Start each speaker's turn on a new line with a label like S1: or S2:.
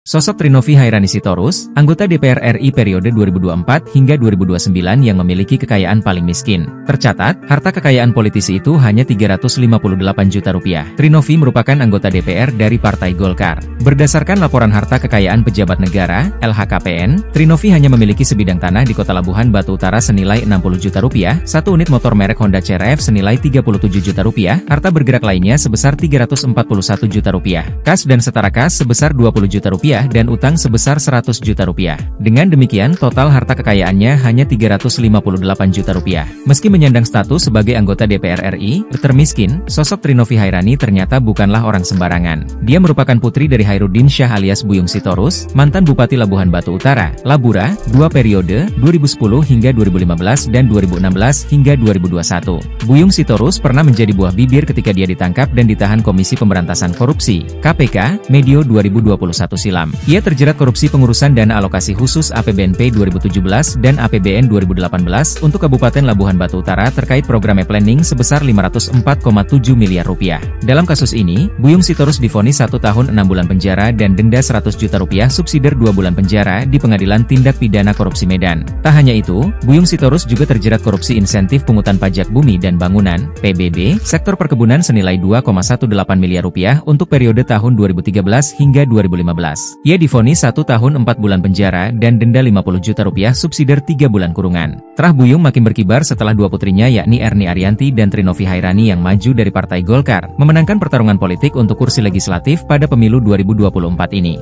S1: Sosok Trinovi Hairani Sitorus, anggota DPR RI periode 2024 hingga 2029 yang memiliki kekayaan paling miskin. Tercatat, harta kekayaan politisi itu hanya 358 juta rupiah. Trinovi merupakan anggota DPR dari Partai Golkar. Berdasarkan laporan harta kekayaan pejabat negara, LHKPN, Trinovi hanya memiliki sebidang tanah di Kota Labuhan Batu Utara senilai 60 juta rupiah, satu unit motor merek Honda CR-V senilai 37 juta rupiah, harta bergerak lainnya sebesar 341 juta rupiah, kas dan setara kas sebesar 20 juta rupiah, dan utang sebesar 100 juta rupiah. Dengan demikian, total harta kekayaannya hanya 358 juta rupiah. Meski menyandang status sebagai anggota DPR RI, termiskin, sosok Trinovi Hairani ternyata bukanlah orang sembarangan. Dia merupakan putri dari Hairudin Syah alias Buyung Sitorus, mantan Bupati Labuhan Batu Utara, Labura, 2 periode, 2010 hingga 2015 dan 2016 hingga 2021. Buyung Sitorus pernah menjadi buah bibir ketika dia ditangkap dan ditahan Komisi Pemberantasan Korupsi, KPK, medio 2021 silam. Ia terjerat korupsi pengurusan dana alokasi khusus APBNP 2017 dan APBN 2018 untuk Kabupaten Labuhan Batu Utara terkait program planning sebesar 504,7 miliar rupiah. Dalam kasus ini, Buyung Sitorus divonis 1 tahun 6 bulan penjara dan denda 100 juta rupiah subsidiar 2 bulan penjara di Pengadilan Tindak Pidana Korupsi Medan. Tak hanya itu, Buyung Sitorus juga terjerat korupsi insentif pungutan pajak bumi dan bangunan, PBB, sektor perkebunan senilai 2,18 miliar rupiah untuk periode tahun 2013 hingga 2015. Ia divonis 1 tahun 4 bulan penjara dan denda 50 juta rupiah subsidiar 3 bulan kurungan. Terah Buyung makin berkibar setelah dua putrinya yakni Erni Arianti dan Trinovi Hairani yang maju dari Partai Golkar, memenangkan pertarungan politik untuk kursi legislatif pada pemilu 2024 ini.